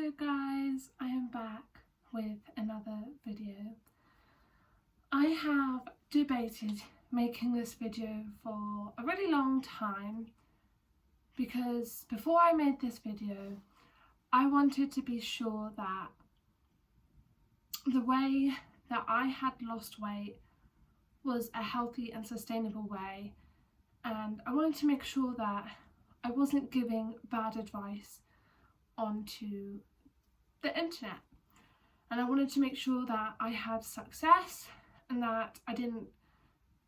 Hello guys, I am back with another video. I have debated making this video for a really long time because before I made this video I wanted to be sure that the way that I had lost weight was a healthy and sustainable way, and I wanted to make sure that I wasn't giving bad advice onto the internet, and I wanted to make sure that I had success and that I didn't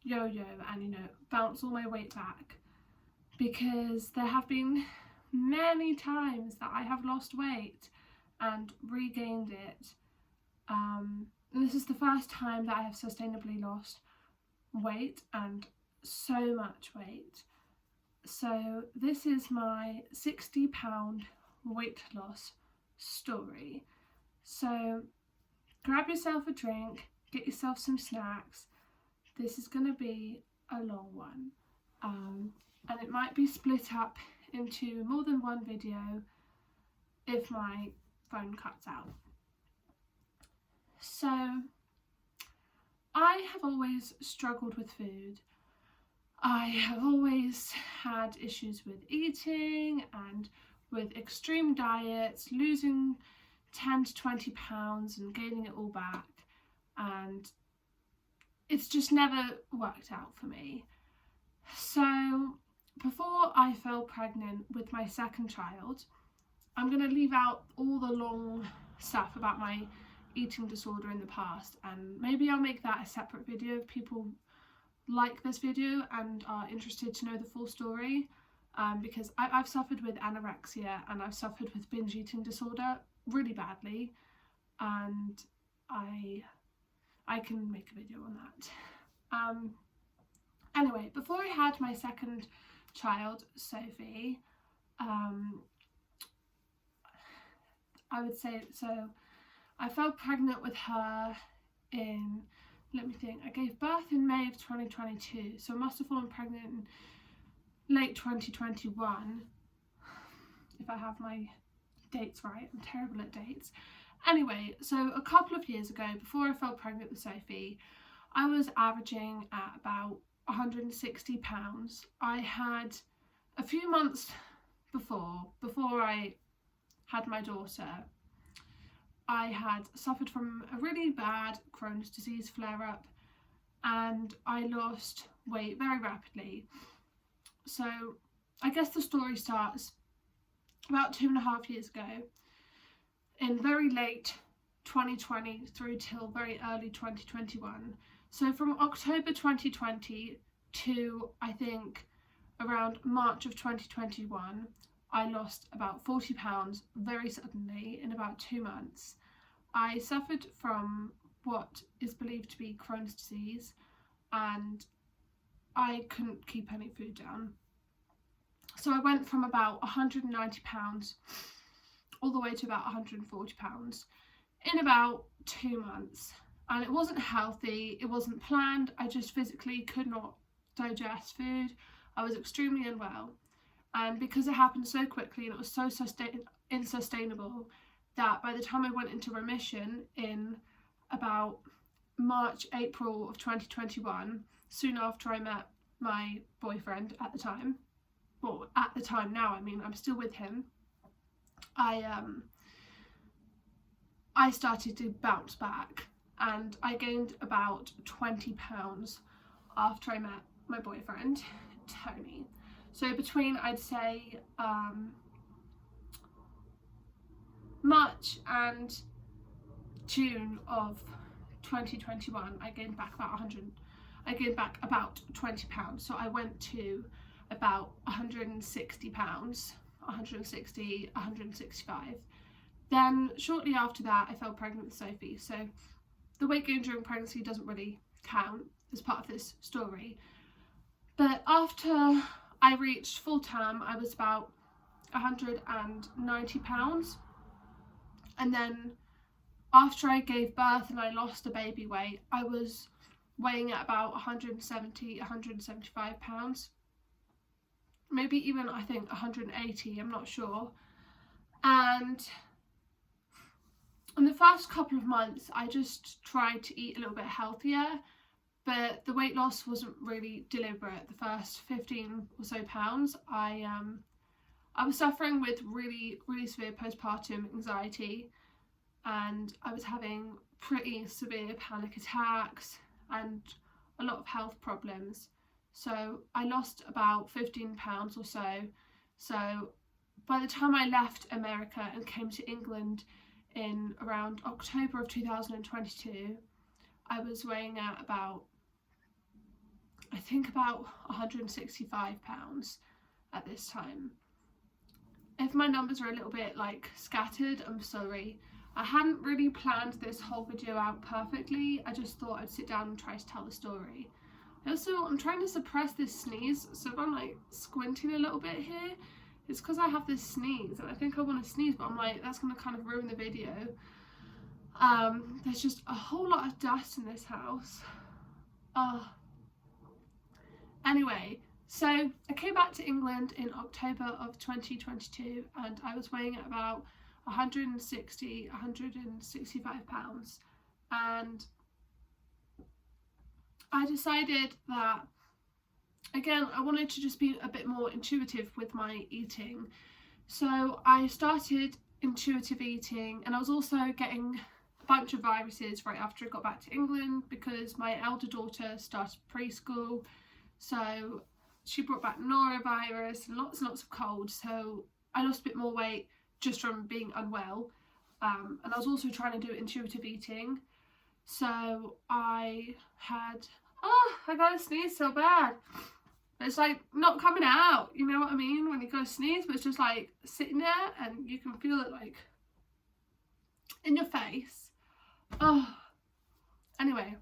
yo-yo and bounce all my weight back, because there have been many times that I have lost weight and regained it, and this is the first time that I have sustainably lost weight, and so much weight. So this is my 60-pound weight loss story. So grab yourself a drink, get yourself some snacks. This is going to be a long one, and it might be split up into more than one video if my phone cuts out. So I have always struggled with food. I have always had issues with eating and with extreme diets, losing 10 to 20 pounds and gaining it all back, and it's just never worked out for me. So before I fell pregnant with my second child, I'm going to leave out all the long stuff about my eating disorder in the past, and maybe I'll make that a separate video if people like this video and are interested to know the full story, because I've suffered with anorexia and I've suffered with binge eating disorder really badly, and I can make a video on that. Anyway, before I had my second child, Sophie, I would say, so I fell pregnant with her in, let me think, I gave birth in May of 2022, so I must have fallen pregnant in late 2021, if I have my dates right. I'm terrible at dates. Anyway, so a couple of years ago, before I fell pregnant with Sophie, I was averaging at about 160 pounds. I had a few months before I had my daughter, I had suffered from a really bad Crohn's disease flare-up, and I lost weight very rapidly. So I guess the story starts about 2.5 years ago, in very late 2020 through till very early 2021. So from October 2020 to I think around March of 2021, I lost about 40 pounds very suddenly in about 2 months. I suffered from what is believed to be Crohn's disease, and I couldn't keep any food down. So I went from about 190 pounds all the way to about 140 pounds in about 2 months. And it wasn't healthy, it wasn't planned, I just physically could not digest food. I was extremely unwell. And because it happened so quickly and it was so unsustainable, that by the time I went into remission in about March, April of 2021, soon after I met my boyfriend at the time, well, at the time now, I mean, I'm still with him, I started to bounce back, and I gained about 20 pounds after I met my boyfriend, Tony. So between, I'd say, March and June of 2021, I gained back about 20 pounds. So I went to about 160 pounds, 160, 165. Then shortly after that, I fell pregnant with Sophie. So the weight gain during pregnancy doesn't really count as part of this story. But after I reached full term, I was about 190 pounds. And then after I gave birth and I lost the baby weight, I was weighing at about 170, 175 pounds. Maybe even, I think, 180, I'm not sure. And in the first couple of months I just tried to eat a little bit healthier, but the weight loss wasn't really deliberate. The first 15 or so pounds, I was suffering with really severe postpartum anxiety, and I was having pretty severe panic attacks and a lot of health problems. So I lost about 15 pounds or so. So by the time I left America and came to England in around October of 2022, I was weighing at about, I think about 165 pounds at this time. If my numbers are a little bit like scattered, I'm sorry. I hadn't really planned this whole video out perfectly. I just thought I'd sit down and try to tell the story. Also, I'm trying to suppress this sneeze, so if I'm like squinting a little bit here, it's because I have this sneeze, and I think I want to sneeze, but I'm like, that's going to kind of ruin the video. There's just a whole lot of dust in this house. Anyway, so I came back to England in October of 2022, and I was weighing at about 165 pounds, and I decided that, again, I wanted to just be a bit more intuitive with my eating. So I started intuitive eating, and I was also getting a bunch of viruses right after I got back to England because my elder daughter started preschool. So she brought back norovirus and lots and lots of colds. So I lost a bit more weight just from being unwell. And I was also trying to do intuitive eating. So I had, I gotta sneeze so bad. It's like not coming out, you know what I mean? When you go sneeze, but it's just like sitting there and you can feel it like in your face. Anyway.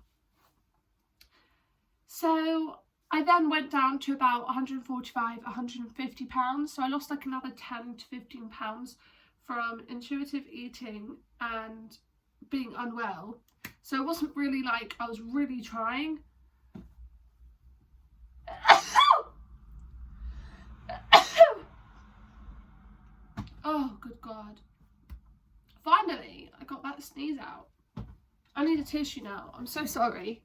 So I then went down to about 145, 150 pounds. So I lost like another 10 to 15 pounds from intuitive eating and being unwell. So it wasn't really like I was really trying. Oh, good God. Finally, I got that sneeze out. I need a tissue now. I'm so sorry.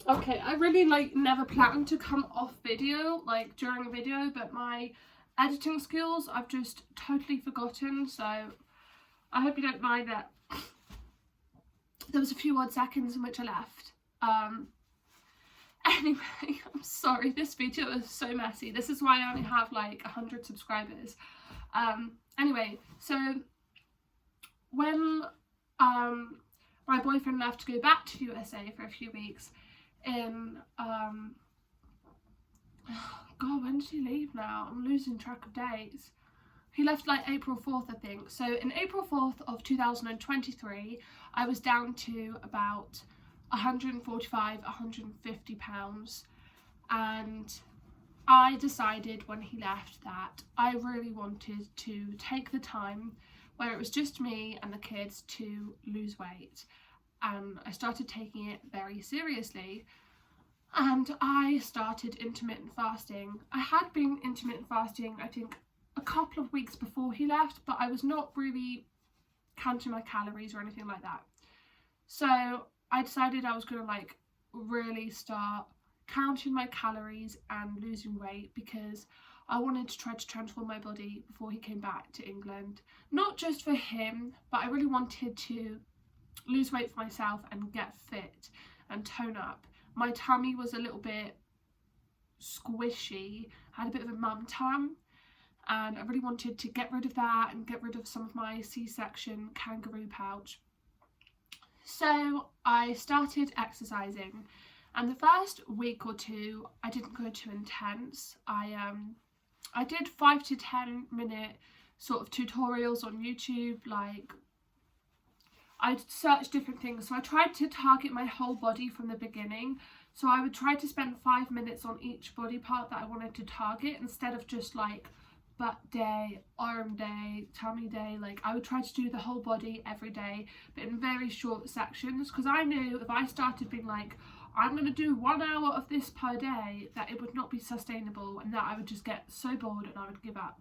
Okay, I really like never planned to come off video like during a video, but my editing skills I've just totally forgotten, so I hope you don't mind that there was a few odd seconds in which I left. Anyway, I'm sorry, this video is so messy. This is why I only have like 100 subscribers. Anyway, so when my boyfriend left to go back to USA for a few weeks in God, when did he leave now? I'm losing track of dates. He left like April 4th, I think. So in April 4th of 2023, I was down to about 145, 150 pounds. And I decided when he left that I really wanted to take the time where it was just me and the kids to lose weight. And I started taking it very seriously. And I started intermittent fasting. I had been intermittent fasting, I think, a couple of weeks before he left, but I was not really counting my calories or anything like that. So I decided I was going to like really start counting my calories and losing weight because I wanted to try to transform my body before he came back to England. Not just for him, but I really wanted to lose weight for myself and get fit and tone up. My tummy was a little bit squishy, I had a bit of a mum tum, and I really wanted to get rid of that and get rid of some of my C-section kangaroo pouch. So I started exercising, and the first week or two I didn't go too intense. I did 5 to 10 minute sort of tutorials on YouTube, like I'd search different things. So I tried to target my whole body from the beginning. So I would try to spend 5 minutes on each body part that I wanted to target instead of just like butt day, arm day, tummy day. Like I would try to do the whole body every day, but in very short sections, because I knew if I started being like, I'm going to do 1 hour of this per day, that it would not be sustainable and that I would just get so bored and I would give up.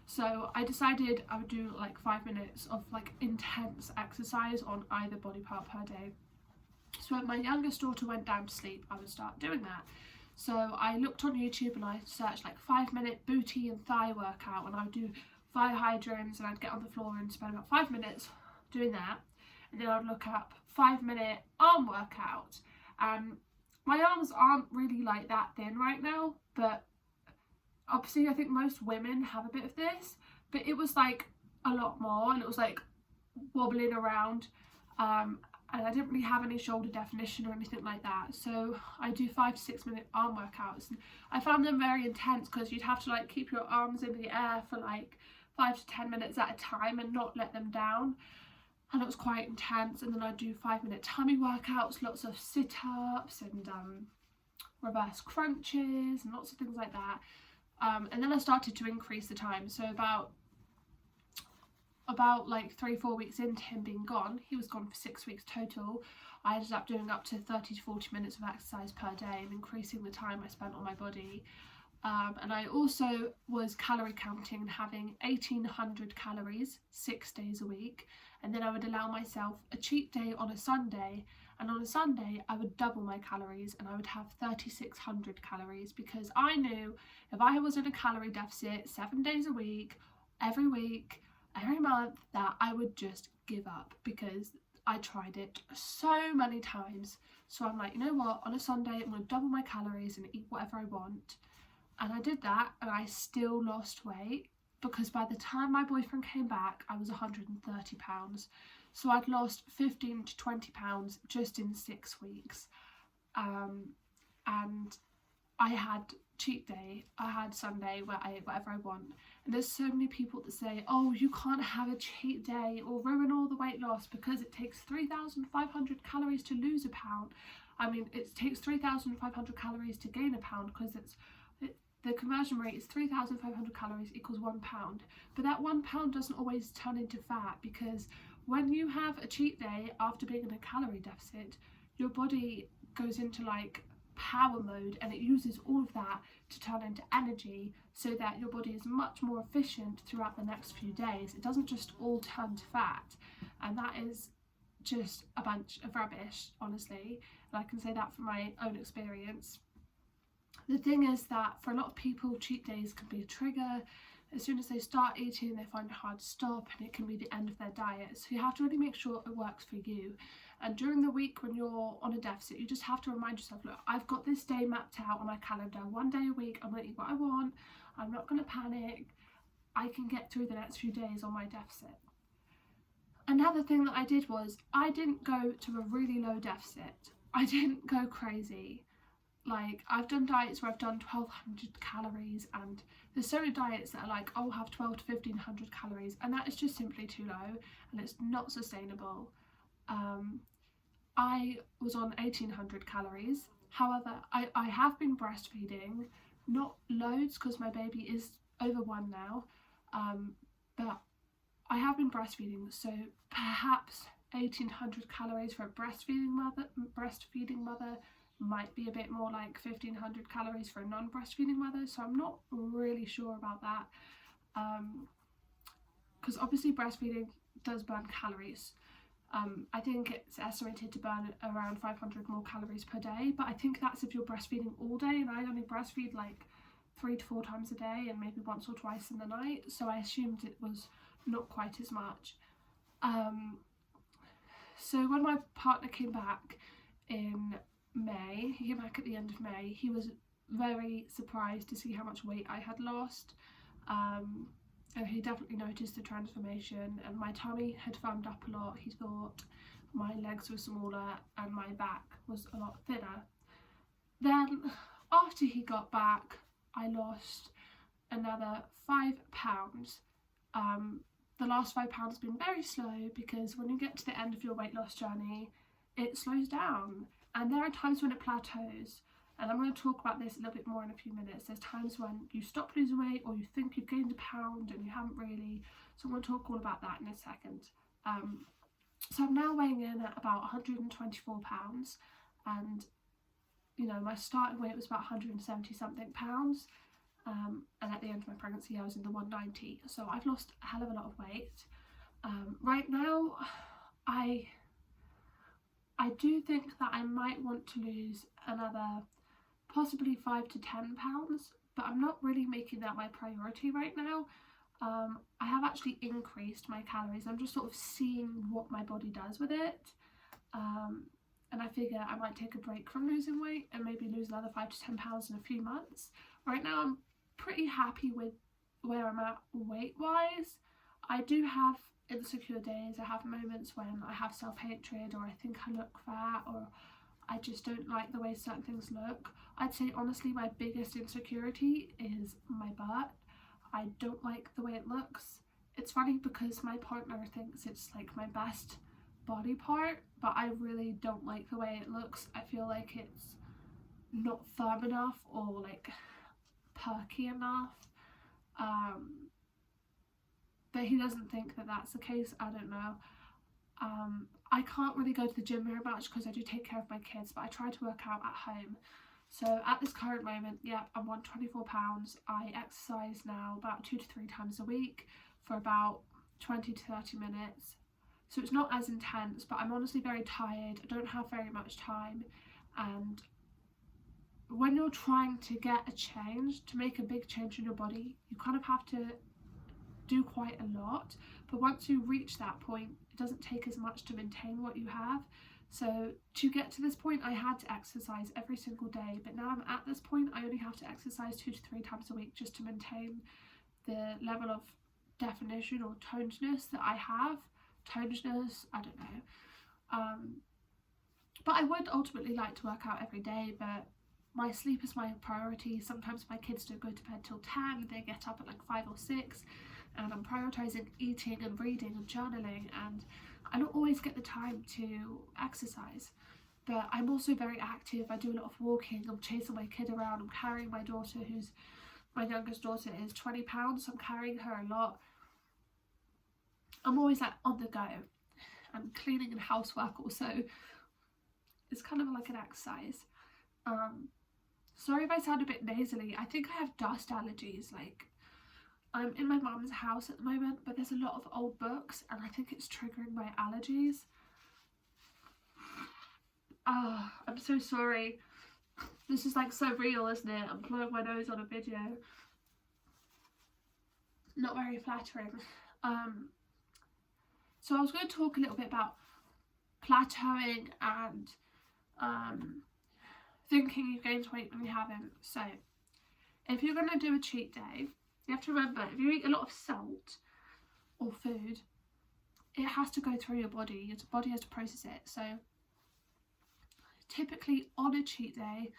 So I decided I would do like 5 minutes of like intense exercise on either body part per day. So when my youngest daughter went down to sleep, I would start doing that. So I looked on YouTube and I searched like 5-minute booty and thigh workout, and I would do thigh hydrants, and I'd get on the floor and spend about 5 minutes doing that. And then I'd look up 5-minute arm workout. My arms aren't really like that thin right now, but obviously I think most women have a bit of this, but it was like a lot more, and it was like wobbling around, and I didn't really have any shoulder definition or anything like that. So I do 5 to 6 minute arm workouts, and I found them very intense because you'd have to like keep your arms in the air for like 5 to 10 minutes at a time and not let them down, and it was quite intense. And then I'd do 5-minute tummy workouts, lots of sit-ups and reverse crunches and lots of things like that. And then I started to increase the time. So about like 3-4 weeks into him being gone, he was gone for 6 weeks total, I ended up doing up to 30 to 40 minutes of exercise per day and increasing the time I spent on my body. And I also was calorie counting and having 1800 calories 6 days a week, and then I would allow myself a cheat day on a Sunday, and on a Sunday I would double my calories and I would have 3600 calories, because I knew if I was in a calorie deficit 7 days a week, every month, that I would just give up, because I tried it so many times. So I'm like, you know what, on a Sunday I'm going to double my calories and eat whatever I want. And I did that, and I still lost weight, because by the time my boyfriend came back I was 130 pounds. So I'd lost 15 to 20 pounds just in 6 weeks. And I had cheat day, I had Sunday where I ate whatever I want. And there's so many people that say, oh, you can't have a cheat day or ruin all the weight loss because it takes 3,500 calories to lose a pound. I mean, it takes 3,500 calories to gain a pound, because the conversion rate is 3,500 calories equals 1 pound. But that 1 pound doesn't always turn into fat, because when you have a cheat day after being in a calorie deficit, your body goes into like power mode, and it uses all of that to turn into energy, so that your body is much more efficient throughout the next few days. It doesn't just all turn to fat, and that is just a bunch of rubbish, honestly, and I can say that from my own experience. The thing is that for a lot of people, cheat days can be a trigger. As soon as they start eating, they find it hard to stop, and it can be the end of their diet. So you have to really make sure it works for you. And during the week when you're on a deficit, you just have to remind yourself, look, I've got this day mapped out on my calendar. 1 day a week, I'm going to eat what I want. I'm not going to panic. I can get through the next few days on my deficit. Another thing that I did was I didn't go to a really low deficit. I didn't go crazy. Like, I've done diets where I've done 1200 calories, and there's so many diets that are like, I'll have 12 to 1500 calories, and that is just simply too low, and it's not sustainable. I was on 1800 calories. However, I have been breastfeeding, not loads because my baby is over 1 now, but I have been breastfeeding, so perhaps 1800 calories for a breastfeeding mother might be a bit more like 1500 calories for a non-breastfeeding mother. So I'm not really sure about that, because obviously breastfeeding does burn calories. I think it's estimated to burn around 500 more calories per day, but I think that's if you're breastfeeding all day, and I only breastfeed like 3 to 4 times a day and maybe once or twice in the night, so I assumed it was not quite as much. So when my partner came back in May, he came back at the end of May, he was very surprised to see how much weight I had lost, and he definitely noticed the transformation, and my tummy had firmed up a lot. He thought my legs were smaller and my back was a lot thinner. Then after he got back, I lost another 5 pounds. The last 5 pounds have been very slow, because when you get to the end of your weight loss journey, it slows down, and there are times when it plateaus, And I'm going to talk about this a little bit more in a few minutes. There's times when you stop losing weight or you think you've gained a pound and you haven't really. So I'm going to talk all about that in a second. So I'm now weighing in at about 124 pounds, and you know, my starting weight was about 170 something pounds, and at the end of my pregnancy I was in the 190, so I've lost a hell of a lot of weight. Right now I do think that I might want to lose another possibly 5 to 10 pounds, but I'm not really making that my priority right now. I have actually increased my calories. I'm just sort of seeing what my body does with it, and I figure I might take a break from losing weight and maybe lose another 5 to 10 pounds in a few months. Right now I'm pretty happy with where I'm at weight wise. I do have insecure days. I have moments when I have self-hatred, or I think I look fat, or I just don't like the way certain things look. I'd say honestly my biggest insecurity is my butt. I don't like the way it looks. It's funny because my partner thinks it's like my best body part, but I really don't like the way it looks. I feel like it's not firm enough or like perky enough. But he doesn't think that that's the case. I don't know. I can't really go to the gym very much because I do take care of my kids, but I try to work out at home. So at this current moment, yeah, I'm 124 pounds. I exercise now about 2 to 3 times a week for about 20 to 30 minutes. So it's not as intense, but I'm honestly very tired. I don't have very much time. And when you're trying to get a change, to make a big change in your body, you kind of have to do quite a lot. But once you reach that point, it doesn't take as much to maintain what you have. So to get to this point, I had to exercise every single day, but now I'm at this point, I only have to exercise 2 to 3 times a week just to maintain the level of definition or tonedness that I have. Tonedness, I don't know. But I would ultimately like to work out every day, but my sleep is my priority. Sometimes my kids don't go to bed till 10, they get up at like 5 or 6, and I'm prioritising eating and reading and journaling, and I don't always get the time to exercise. But I'm also very active. I do a lot of walking. I'm chasing my kid around. I'm carrying my daughter, who's my youngest daughter is 20 pounds, so I'm carrying her a lot. I'm always like on the go. I'm cleaning and housework also. It's kind of like an exercise. Sorry if I sound a bit nasally. I think I have dust allergies. Like, I'm in my mum's house at the moment, but there's a lot of old books and I think it's triggering my allergies. I'm so sorry. This is like so real, isn't it? I'm blowing my nose on a video. Not very flattering. So I was going to talk a little bit about plateauing and thinking you've gained weight when you haven't. So if you're going to do a cheat day, you have to remember, if you eat a lot of salt or food, it has to go through your body. Your body has to process it. So typically on a cheat day,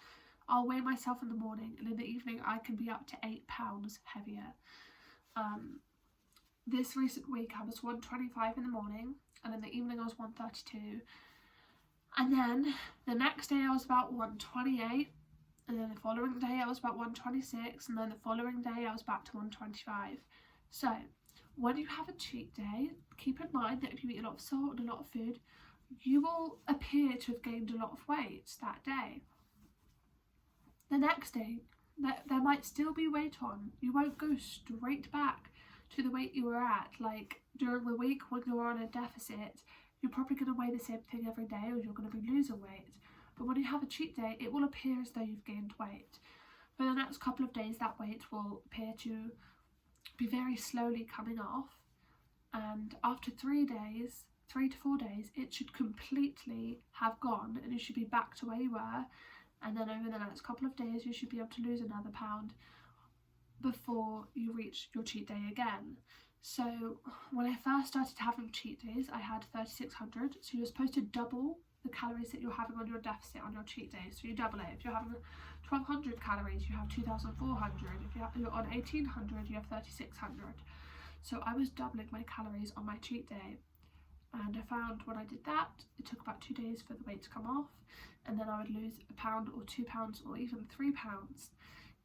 I'll weigh myself in the morning, and in the evening I can be up to 8 pounds heavier. This recent week I was 125 in the morning, and in the evening I was 132. And then the next day I was about 128. And then the following day I was about 126, and then the following day I was back to 125. So when you have a cheat day, keep in mind that if you eat a lot of salt and a lot of food, you will appear to have gained a lot of weight that day. The next day, there might still be weight on. You won't go straight back to the weight you were at. Like during the week when you're on a deficit, you're probably going to weigh the same thing every day, or you're going to be losing weight. But when you have a cheat day, it will appear as though you've gained weight. For the next couple of days, that weight will appear to be very slowly coming off. And after 3 days, 3 to 4 days, it should completely have gone, and you should be back to where you were. And then over the next couple of days, you should be able to lose another pound before you reach your cheat day again. So when I first started having cheat days, I had 3,600. So you're supposed to double the calories that you're having on your deficit on your cheat day. So you double it. If you're having 1,200 calories, you have 2,400. If you're on 1,800, you have 3,600. So I was doubling my calories on my cheat day. and I found when I did that, it took about 2 days for the weight to come off, and then I would lose a pound or 2 pounds or even 3 pounds.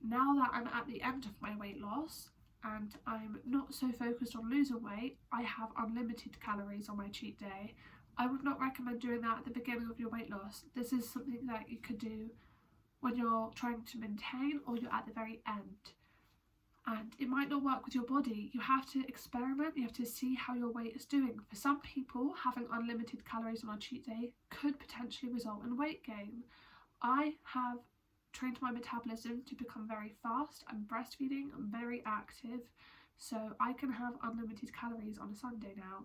Now that I'm at the end of my weight loss and I'm not so focused on losing weight, I have unlimited calories on my cheat day. I would not recommend doing that at the beginning of your weight loss. This is something that you could do when you're trying to maintain or you're at the very end. And it might not work with your body. You have to experiment, you have to see how your weight is doing. For some people, having unlimited calories on a cheat day could potentially result in weight gain. I have trained my metabolism to become very fast. I'm breastfeeding, I'm very active, so I can have unlimited calories on a Sunday now.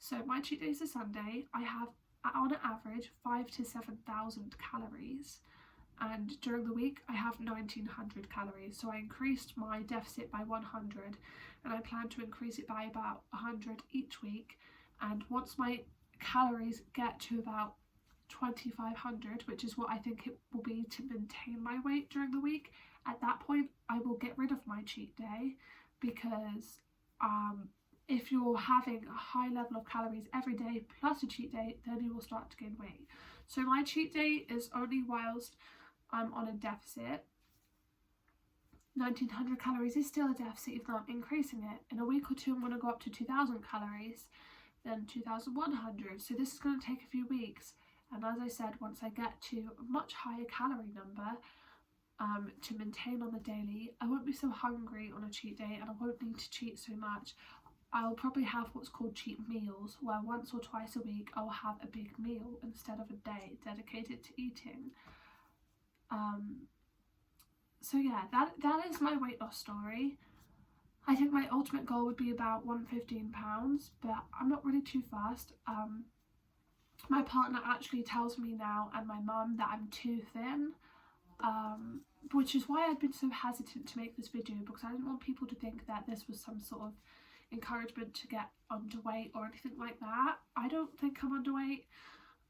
So my cheat day is a Sunday. I have, on average, 5,000 to 7,000 calories. And during the week I have 1,900 calories, so I increased my deficit by 100 and I plan to increase it by about 100 each week. And once my calories get to about 2,500, which is what I think it will be to maintain my weight during the week, at that point I will get rid of my cheat day, because if you're having a high level of calories every day plus a cheat day, then you will start to gain weight. So my cheat day is only whilst I'm on a deficit. 1,900 calories is still a deficit even though I'm increasing it. In a week or two I'm going to go up to 2,000 calories, then 2,100. So this is going to take a few weeks. And as I said, once I get to a much higher calorie number to maintain on the daily, I won't be so hungry on a cheat day and I won't need to cheat so much. I'll probably have what's called cheat meals, where once or twice a week I'll have a big meal instead of a day dedicated to eating. So yeah, that is my weight loss story. I think my ultimate goal would be about 115 pounds, but I'm not really too fast. My partner actually tells me now, and my mum, that I'm too thin, which is why I've been so hesitant to make this video, because I didn't want people to think that this was some sort of encouragement to get underweight or anything like that. I don't think I'm underweight.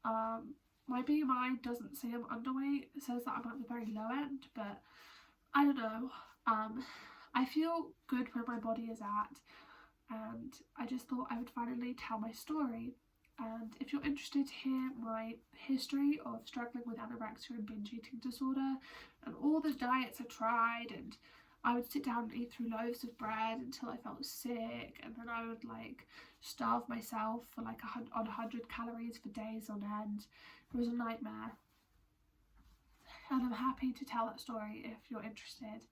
My BMI doesn't say I'm underweight, it says that I'm at the very low end, but I don't know. I feel good where my body is at, and I just thought I would finally tell my story. And if you're interested to hear my history of struggling with anorexia and binge eating disorder and all the diets I tried, and I would sit down and eat through loaves of bread until I felt sick, and then I would like starve myself for like 100 calories for days on end. It was a nightmare. And I'm happy to tell that story if you're interested.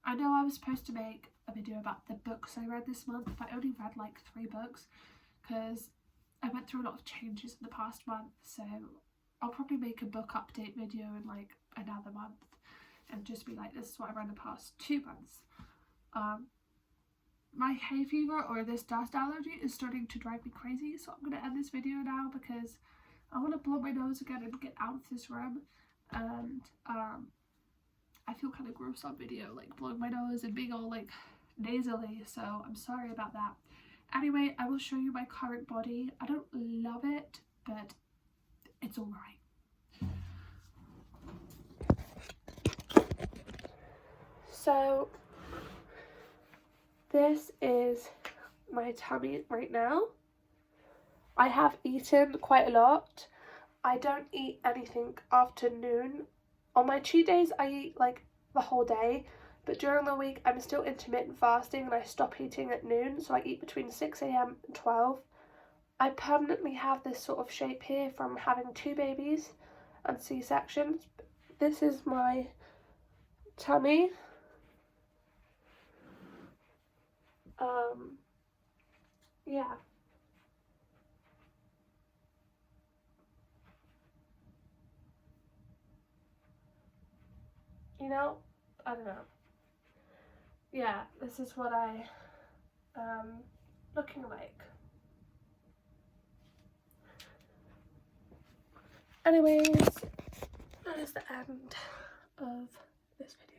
I know I was supposed to make a video about the books I read this month, but I only read like 3 books because I went through a lot of changes in the past month, so I'll probably make a book update video in like another month and just be like, this is what I read in the past 2 months. My hay fever, or this dust allergy, is starting to drive me crazy, so I'm going to end this video now because I want to blow my nose again and get out of this room. And I feel kind of gross on video, like blowing my nose and being all like nasally, so I'm sorry about that. Anyway, I will show you my current body. I don't love it, but it's alright. So this is my tummy right now. I have eaten quite a lot. I don't eat anything after noon. On my cheat days I eat like the whole day, but during the week I'm still intermittent fasting and I stop eating at noon, so I eat between 6 AM and 12. I permanently have this sort of shape here from having 2 babies and C-sections. This is my tummy. Yeah. You know, I don't know. Yeah, this is what I looking like. Anyways, that is the end of this video.